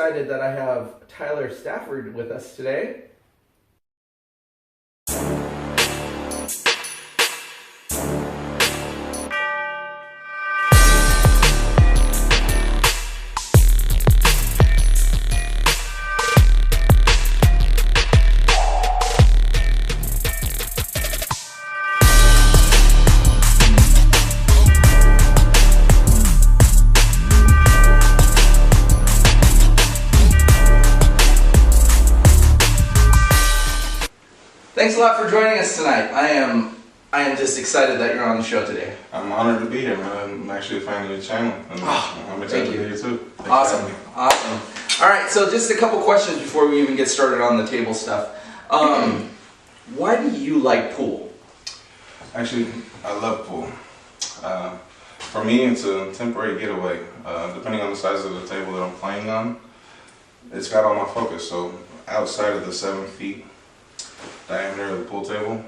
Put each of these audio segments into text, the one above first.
excited that I have Tyler Stafford with us today. Thanks a lot for joining us tonight. I am just excited that you're on the show today. I'm honored to be here, man. I'm actually a fan of your channel, and I'm excited to be here too. Awesome. All right, so just a couple questions before we even get started on the table stuff. Why do you like pool? Actually, I love pool. For me, it's a temporary getaway. Depending on the size of the table that I'm playing on, it's got all my focus. So outside of the 7 feet diameter of the pool table,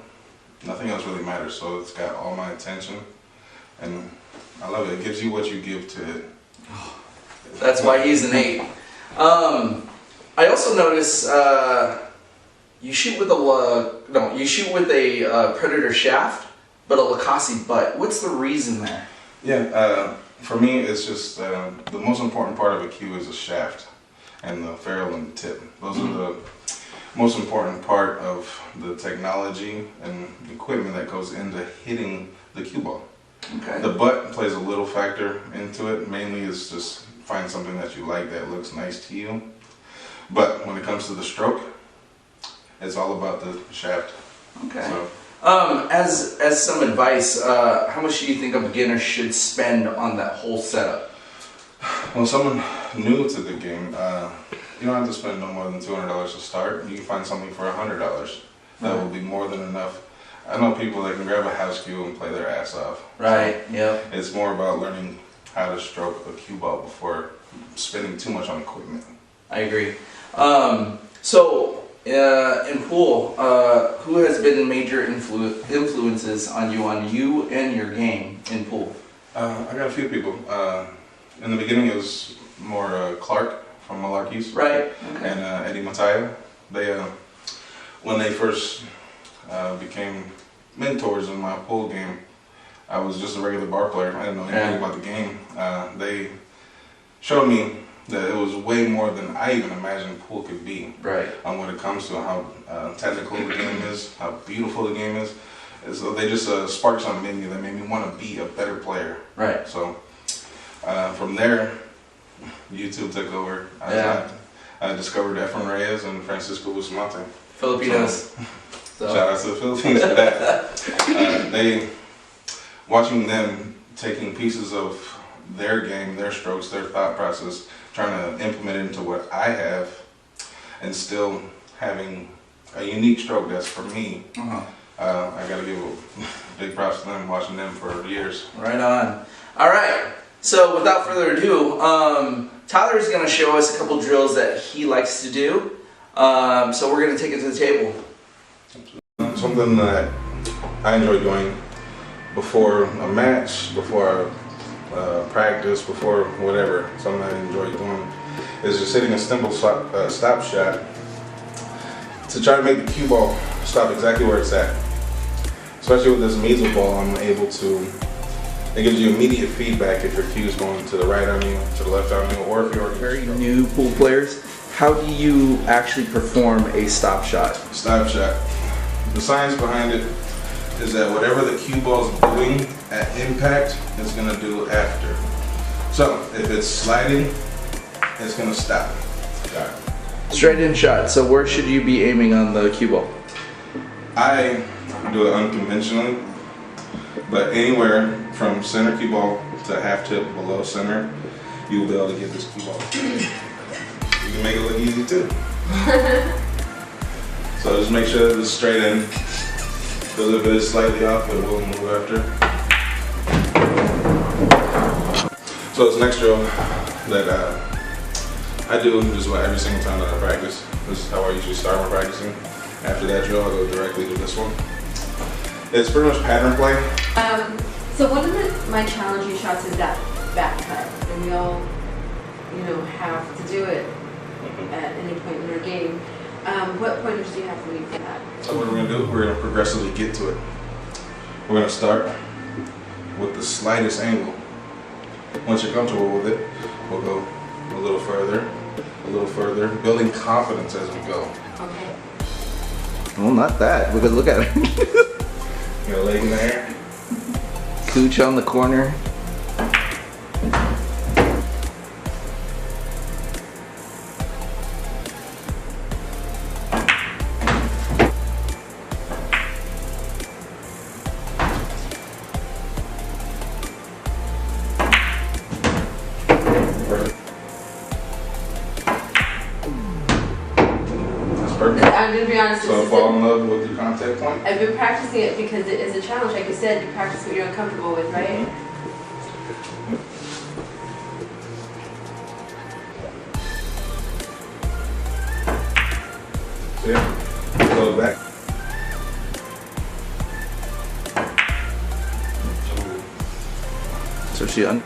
nothing else really matters. So it's got all my attention, and I love it. It gives you what you give to it. That's why he's an 8. I also notice you shoot with a Predator shaft, but a Lakasi butt. What's the reason there? Yeah, for me, it's just the most important part of a cue is the shaft and the ferrule and the tip. Those are the most important part of the technology and equipment that goes into hitting the cue ball. Okay. The butt plays a little factor into it. Mainly is just find something that you like that looks nice to you. But when it comes to the stroke, it's all about the shaft. Okay. So, as some advice, how much do you think a beginner should spend on that whole setup? well, someone new to the game, you don't have to spend no more than $200 to start. You can find something for $100. That will be more than enough. I know people that can grab a house cue and play their ass off. Right, So yeah. it's more about learning how to stroke a cue ball before spending too much on equipment. I agree. In pool, who has been major influences on you and your game in pool? I got a few people. In the beginning, it was more Clark from Malarkeys, Right. Okay. and Eddie Mataya. They, when they first became mentors in my pool game, I was just a regular bar player. I didn't know anything about the game. They showed me that it was way more than I even imagined pool could be. Right. When it comes to how technical the game is, how beautiful the game is. So they just sparked something in me that made me want to be a better player. Right. So from there, YouTube took over. I discovered Efren Reyes and Francisco Bustamante. Filipinos. So, shout out to the Philippines for that. Watching them taking pieces of their game, their strokes, their thought process, trying to implement it into what I have, and still having a unique stroke that's for me. I gotta give a big props to them, watching them for years. Right on. All right. So without further ado, Tyler is going to show us a couple drills that he likes to do. So we're going to take it to the table. Something that I enjoy doing before a match, before practice, before whatever, something I enjoy doing is just hitting a simple stop shot to try to make the cue ball stop exactly where it's at. Especially with this measle ball, I'm able to, it gives you immediate feedback if your cue is going to the right on you, to the left on you, or if you're very new pool players. How do you actually perform a stop shot? Stop shot. The science behind it is that whatever the cue ball is doing at impact, it's going to do after. So if it's sliding, it's going to stop. Got it. Straight in shot. So where should you be aiming on the cue ball? I do it unconventionally, but anywhere from center cue ball to half tip below center, you will be able to get this cue ball. You can make it look easy too. So just make sure that it's straight in. Because if it is slightly off, it will move after. So it's an extra that I do just about every single time that I practice. This is how I usually start my practicing. After that drill, I go directly to this one. It's pretty much pattern play. So one of my challenging shots is that back cut, and we all, have to do it. at any point in our game. What pointers do you have for me for that? So what we're going to do, we're going to progressively get to it. We're going to start with the slightest angle. Once you're comfortable with it, we'll go a little further, building confidence as we go. Okay. Well, not that, because look at it. Your leg in the air. Cooch on the corner. Perfect. I'm going to be honest. So fall in love with your contact point. I've been practicing it because it is a challenge. Like you said, you practice what you're uncomfortable with, right? So yeah, go back. So she un.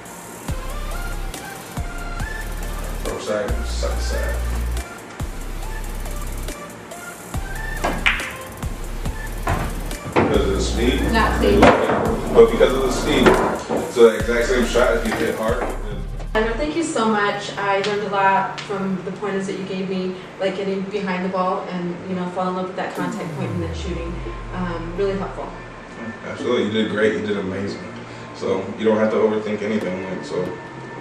Throw side, suck side. Because of the speed. Not speed. But because of the speed, so the exact same shot if you hit hard. Thank you so much. I learned a lot from the pointers that you gave me, like getting behind the ball and fall in love with that contact point and that shooting. Really helpful. Absolutely, you did great. You did amazing. So you don't have to overthink anything. Like, so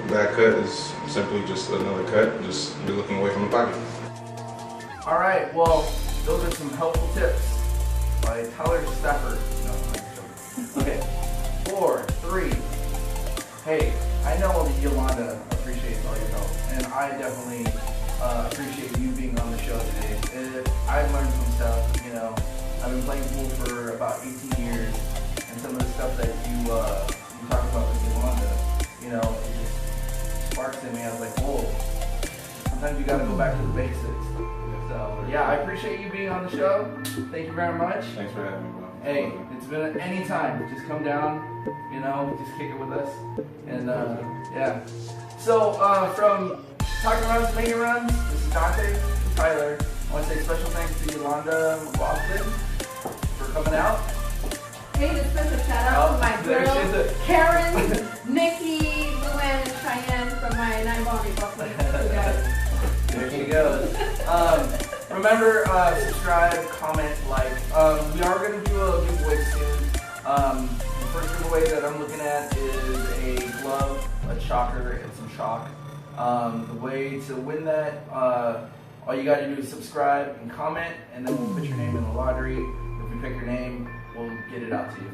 that cut is simply just another cut. Just you're looking away from the pocket. All right. Well, those are some helpful tips by Tyler Stafford. No, okay. 4, 3. Hey, I know that Yolanda appreciates all your help, and I definitely appreciate you being on the show today. I've learned some stuff. I've been playing pool for about 18 years, and some of the stuff that you talk about with Yolanda, it just sparks in me. I was like, whoa. Sometimes you got to go back to the basics. So yeah, I appreciate you being on the show. Thank you very much. Thanks for having me, bro. Hey, it's been any time. Just come down, just kick it with us. And yeah. So from Talking Runs, Making Runs, this is Dante, Tyler. I want to say special thanks to Yolanda McLaughlin for coming out. Hey, a special shout out to my girls, Karen, Nikki, Luann, and Cheyenne from my 9-ball Buffalo. Guys. There she goes. Remember, subscribe, comment, like. We are going to do a giveaway soon. The first giveaway that I'm looking at is a glove, a chalker, and some chalk. The way to win that, all you got to do is subscribe and comment, and then we'll put your name in the lottery. If we pick your name, we'll get it out to you.